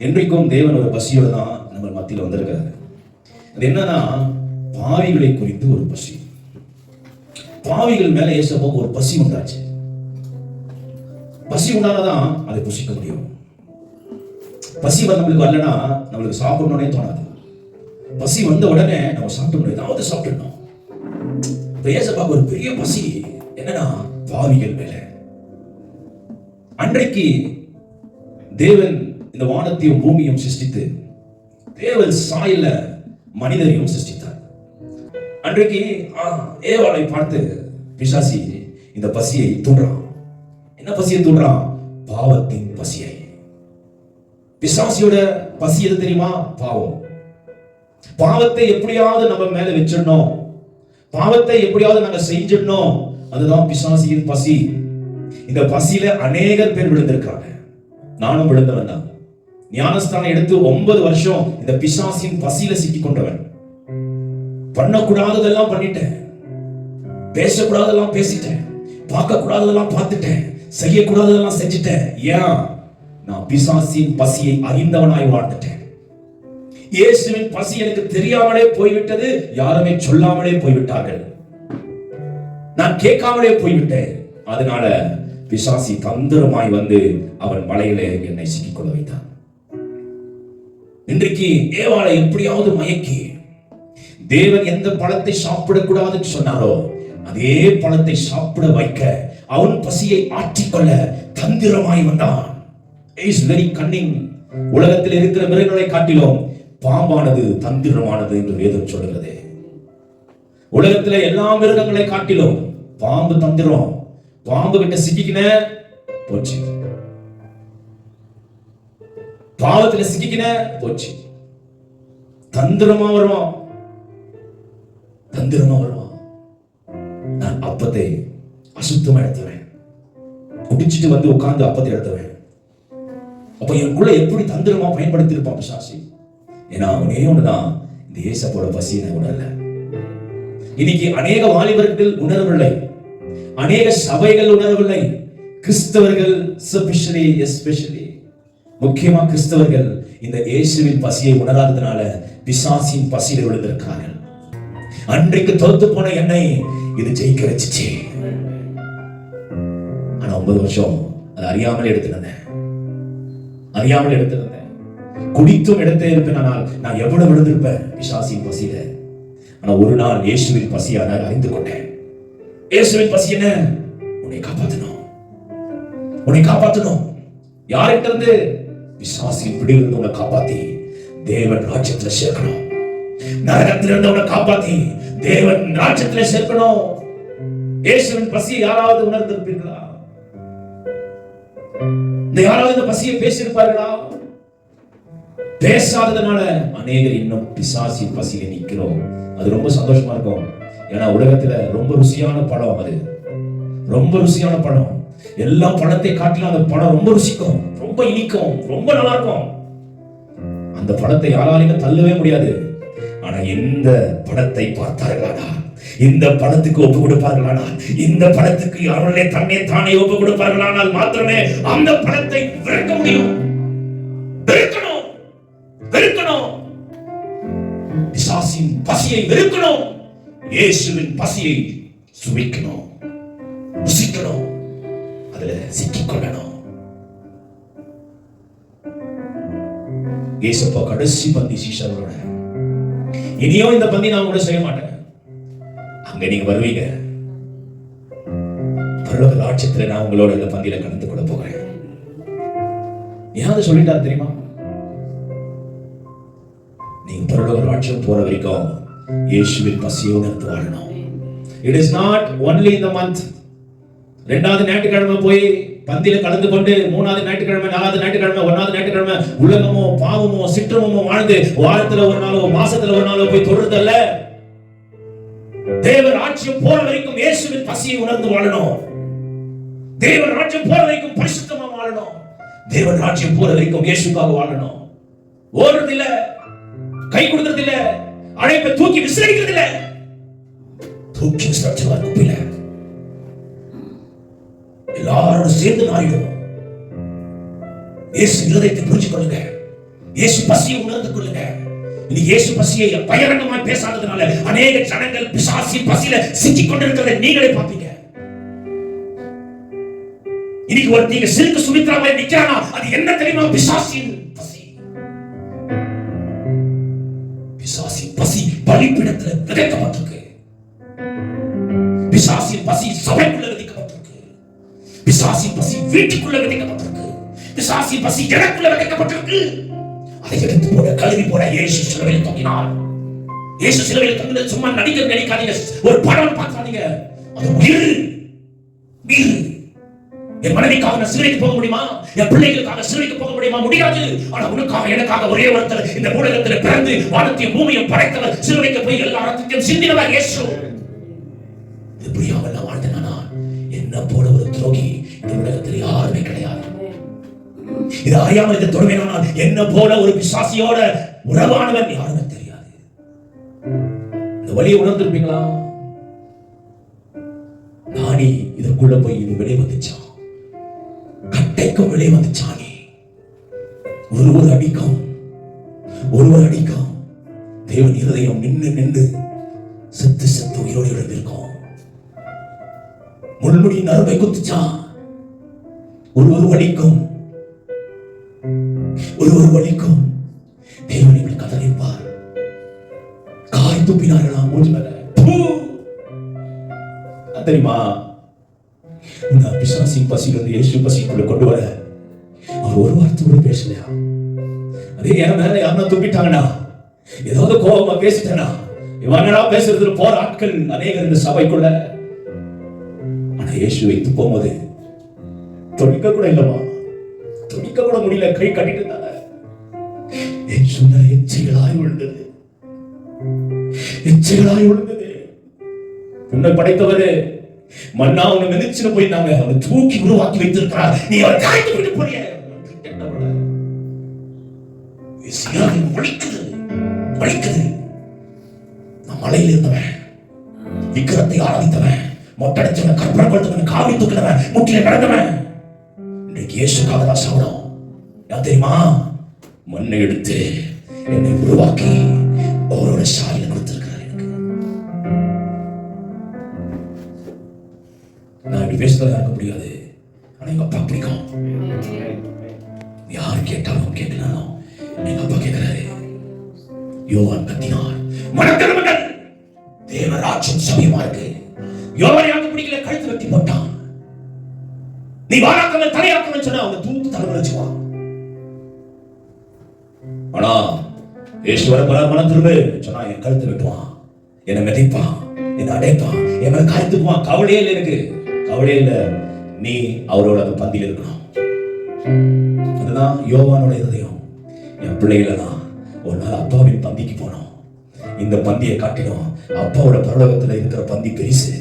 இன்றைக்கும் தேவன் ஒரு பசியோடு தான் நம்ம மத்தியில் வந்திருக்கிறாரு. அது என்னன்னா, பாவிகளை குறித்து ஒரு பசி. பாவிகள் மேல ஏசப்பாவுக்கு ஒரு பசி உண்டாச்சு. பசி உண்டானதான் அதை புசிக்க முடியும். பசி நம்மளுக்கு வரலன்னா நம்மளுக்கு சாப்பிடணும்னே தோணாது. பசி வந்த உடனே நம்ம சாப்பிடணும், ஏதாவது சாப்பிடணும். ஏசப்பாவுக்கு ஒரு பெரிய பசி என்னன்னா, பாவிகள் மேல. அன்றைக்கு தேவன் இந்த வானத்தையும் பூமியும் சிருஷ்டித்து தேவன் சாயல மனிதரையும் சிருஷ்டித்தார். அன்றைக்கு ஏவாளை பார்த்து பிசாசி இந்த பசியை தூண்டுறான். என்ன பசியை தூண்டுறான்? பாவத்தின் பசியை. பிசாசியோட பசி எது தெரியுமா? பாவம். பாவத்தை எப்படியாவது நம்ம மேல வச்சிடணும், பாவத்தை எப்படியாவது நாங்க செஞ்சிடணும், அதுதான் பிசாசியின் பசி. இந்த பசியில அநேகர் பேர் விழுந்திருக்காங்க. நானும் விழுந்தவன் தான். ஞானஸ்தானம் எடுத்து 9 வருஷம் இந்த பிசாசின் பசியில சிக்கிக் கொண்டவன். பண்ணக்கூடாததெல்லாம் பண்ணிட்டேன், பேசக்கூடாதெல்லாம் பேசிட்டேன், பார்க்க கூடாததெல்லாம் பார்த்துட்டேன், செய்யக்கூடாததெல்லாம் செஞ்சுட்டேன். ஏன்? நான் பிசாசின் பசியை அறிந்தவனாய் வாழ்ந்துட்டேன். இயேசுவின் பசி எனக்கு தெரியாமலே போய்விட்டது. யாருமே சொல்லாமலே போய்விட்டார்கள். நான் கேட்காமலே போய்விட்டேன். அதனால பிசாசி தந்திரமாய் வந்து அவன் வலையிலே என்னை சிக்கிக்கொள்ள வைத்தான். இன்றைக்கு ஏவாளை எப்படியாவது மயக்கி தேவன் எந்த பழத்தை சாப்பிடக்கூடாதுன்னு சொன்னாரோ அதே பழத்தை சாப்பிட வைக்க அவன் பசியை ஆற்றிக்கொள்ள தந்திரமாய் வந்தான். Is very Canning. உலகத்தில் இருக்கிற மிருகங்களை காட்டிலும் பாம்பானது தந்திரமானது என்று வேதம் சொல்கிறது. உலகத்துல எல்லா மிருகங்களை காட்டிலும் பாம்பு தந்திரம். பாம்பு கிட்ட சிக்கிக்கின போச்சு, பாவத்துல சிக்கிக்கின போச்சு. தந்திரமா வருவான், தந்திரமா வருவான். நான் அப்பத்தை அசுத்தமா எடுத்துவேன், குடிச்சிட்டு வந்து உட்கார்ந்து அப்பத்தை எடுத்துவேன். அப்ப எனக்குள்ள எப்படி தந்திரமா பயன்படுத்தி இருப்பான் பிசாசி. ஏன்னா அவனே ஒண்ணுதான், இந்த ஏசப்போட பசியை உணரல. இன்னைக்கு அநேக வாலிபர்கள் உணரவில்லை, அநேக சபைகள் உணரவில்லை. கிறிஸ்தவர்கள் எஸ்பெஷலி முக்கியமா கிறிஸ்தவர்கள் இந்த இயேசுவின் பசியை உணராததுனால பிசாசின் பசியில விழுந்திருக்கிறார்கள். அன்றைக்கு தோத்து போன என்னை இது ஜெயிக்க வச்சுச்சு. ஆனா 9 வருஷம் அது அறியாமல் எடுத்திருந்தேன், அறியாமல் எடுத்திருந்தேன். குடித்தும் எடுத்தே இருப்பேன். ஆனால் நான் எவ்வளவு விழுந்திருப்பேன் பிசாசின் பசியில. ஆனா ஒரு நாள் இயேசுவின் பசியை அறிந்து கொண்டேன். இயேசுவின் பசி என்ன? உன்னை காப்பாற்றணும், உன்னை காப்பாற்றணும். யார்கிட்ட இருந்து? பிசாசின் பிடியிலிருந்து உன்னை காப்பாத்தி தேவன் ராஜ்யத்துல சேர்க்கணும். நரகத்திலிருந்து உன்னை காப்பாத்தி தேவன் ராஜ்யத்துல சேர்க்கணும். இயேசுவின் பசியை யாராவது உணர்ந்திருப்பீர்களா? இந்த யாராவது இந்த பசியை பேசியிருப்பார்களா? பேசாததுனால அநேகர் இன்னும் பிசாசின் பசியை நிற்கிறோம். அது ரொம்ப சந்தோஷமா இருக்கும். ஏன்னா உலகத்துல ரொம்ப ருசியான பழம், அது ரொம்ப ருசியான பழம். எல்லா பழத்தை காட்டிலும் அந்த பழம் ரொம்ப ருசிக்கும், ரொம்ப இனிக்கும், ரொம்ப நல்லா இருக்கும். அந்த பழத்தை யாராலையும் தள்ளவே முடியாது. ஆனா இந்த பழத்தை பார்த்தார்களானா, இந்த பழத்துக்கு ஒப்பு கொடுப்பார்களானா, இந்த பழத்துக்கு அவர்களே தன்னை தானே ஒப்பு கொடுப்பார்களானால் மாத்திரமே அந்த பழத்தை வெறுக்க முடியும். வெறுக்கணும், வெறுக்கணும். பிசாசின் பசியை வெறுக்கணும், இயேசுவின் பசியை சுவைக்கணும், ருசிக்கணும், அதுல சிக்கிக்கொள்ளணும். இயேசுப்பா கடைசி பந்தி சீஷர்களோட, இனியும் இந்த பந்தி நான் கூட செய்ய மாட்டேன், அங்க நீங்க வருவீங்க, பரலோக ராஜ்யத்துல நான் உங்களோட இந்த பந்தியில கலந்து கொள்ள போகிறேன். ஏன் சொல்லிட்டாரு தெரியுமா? நீங்க பரலோக ராஜ்யம் போற வரைக்கும் இயேசுவின் பசியை உணர்ந்து வாழணும். It is not only in the month. 2வது ஞாயிற்றுக்கிழமை போய் பந்தியில கலந்து கொண்டு 3வது ஞாயிற்றுக்கிழமை 4வது ஞாயிற்றுக்கிழமை 1வது ஞாயிற்றுக்கிழமை உலகமோ பாவமோ சிற்றமோ வாழ்ந்து வாரத்துல ஒரு நாளோ மாசத்துல ஒரு நாளோ போய் தொடுறதல்ல. தேவ ராஜ்யம் போற வரைக்கும் இயேசுவின் பசியை உணர்ந்து வாழணும். தேவ ராஜ்யம் போற வரைக்கும் பரிசுத்தமா வாழணும். தேவ ராஜ்யம் போற வரைக்கும் இயேசுக்காக வாழணும். ஓடுறதில்ல, கை கொடுக்கறதில்ல, அழைப்பை தூக்கி விசிறடிக்கிறதில்ல, தூக்கி விசிறடிச்சுவார் குப்பையில. எல்லாரோட சேர்ந்து நாயிடும். இயேசு இருதயத்தை புரிஞ்சு கொள்ளுங்க. இயேசு பசியை உணர்ந்து கொள்ளுங்க. இன்னைக்கு இயேசு பசியை பகிரங்கமாய் பேசாததுனால அநேக ஜனங்கள் பிசாசின் பசியில சிக்கிக் கொண்டிருக்கிறதை நீங்களே பார்ப்பீங்க. இன்னைக்கு ஒரு நீங்க சிறுக்கு சுமித்ராவை நிக்கிறானா, அது என்ன தெரியுமா? பிசாசின் பசி. பிசாசின் பசி பலிபீடத்தில் விதைக்கப்பட்டிருக்கு. பிசாசின் பசி சபைக்குள்ள விதைக்கப்பட்டிருக்கு. பிசாசின் பசி வீட்டுக்குள்ள விதைக்கப்பட்டிருக்கு. பிசாசின் பசி எனக்குள்ள விதைக்கப்பட்டிருக்கு. அதை எடுத்து போட, கழுவி போட இயேசு சிலுவையில் தொங்கினார். இயேசு சிலுவையில் தொங்கினது சும்மா நடிக்க நினைக்காதீங்க, ஒரு படம் பார்க்காதீங்க. அது உயிர். என் மனைவிக்காக நான் சிலுவைக்கு போக முடியுமா? என் பிள்ளைகளுக்காக சிலுவைக்கு போக முடியுமா? முடியாது. ஆனா உனக்காக எனக்காக ஒரே ஒருத்தர் இந்த உலகத்தில் பிறந்து வானத்தையும் பூமியையும் படைத்தவர், சிலுவைக்கு போய் எல்லா ரத்தத்தையும் சிந்தினவர் இயேசு. இப்படியாக நான் வாழ்ந்தேனா, என்ன போல ஒரு துரோகி இந்த உலகத்தில் யாருமே கிடையாது. இது அறியாமல் இதை தொடுவேனால் என்ன போல ஒரு பிசாசியோட உறவானவன் யாருமே தெரியாது. இந்த வழியை உணர்ந்திருப்பீங்களா? நானி இதற்குள்ள போய் இது வெளியே வந்துச்சான். கட்டைக்கும் வெளியே வந்துச்சானி. ஒருவர் அடிக்கும் தேவன் இருதயம் நின்று செத்து உயிரோடு எழுந்திருக்கும். முள்முடி நரம்பை குத்துச்சான். ஒருவர் வலிக்கும் தேவன் இப்படி கதறிப்பார். காய் துப்பினார்களாம் மூஞ்சி மேல. தெரியுமா? பிசாசின் பசியிலிருந்து இயேசு பசிக்குள்ள கொண்டு வர அவர் ஒரு வார்த்தை கூட பேசலையா? அதே என் மேல யாருன்னா துப்பிட்டாங்கண்ணா, ஏதாவது கோபமா பேசிட்டேனா, இவங்கடா பேசுறதுல போற ஆட்கள் அநேகர் இந்த சபைக்குள்ள. ஆனா இயேசுவை துப்பும்போது தொழிக்க கூட இல்லமா, தொழிக்க கூட முடியல, கை கட்டிட்டு இருந்தாங்க. எச்சைகளாய் விழுந்தது. உன்னை படைத்தவரு மன்னா உன்னை மிதிச்சுன்னு போயிருந்தாங்க, அவனை தூக்கி உருவாக்கி வைத்திருக்கிறார். நீ அவரை காய்த்து விட்டு போறிய. வலிக்குது. நான் மலையில் இருந்தவன், விக்கிரத்தை ஆராதித்தவன், மொட்டடிச்சவன், கற்பனை கொடுத்தவன், காவி தூக்கினவன், முட்டில நடந்தவன். இன்றைக்கு இயேசுக்காக தான் சாப்பிடும். யார் தெரியுமா? மண்ணை எடுத்து என்னை உருவாக்கி அவரோட சாயலை கொடுத்திருக்கிறார் எனக்கு. நான் இப்படி பேசுறதா இருக்க முடியாது. ஆனா எங்க அப்பா பிடிக்கும். யாரு கேட்டாலும் கேட்கலாம், எங்க அப்பா கேட்கிறாரு. யோவான் கத்தினார், மனத்திரும்புங்கள், தேவராஜ்யம் சமயமா இருக்கு. யோவான் யாருக்கு பிடிக்கல, கழுத்து வெட்டி போட்டான். நீ வாராக்கவன் தலையாக்கவன் சொன்னா அவங்க தூக்கு தலைமை வச்சுவான். ஆனா ஈஸ்வர மனம் திரும்ப சொன்னா என் கழுத்து வெட்டுவான், என்னை மிதிப்பான், என்னை அடைப்பான், என் மேல காய்த்துக்குவான். கவலையே இல்லை எனக்கு, கவலையே இல்லை. நீ அவரோட அந்த பந்தியில் இருக்கணும். அதுதான் யோவானோட இதயம். என் பிள்ளைகளெல்லாம் ஒரு நாள் அப்பாவின் பந்திக்கு போனோம். இந்த பந்தியை காட்டினோம். அப்பாவோட பரலோகத்துல இருக்கிற பந்தி பெருசு.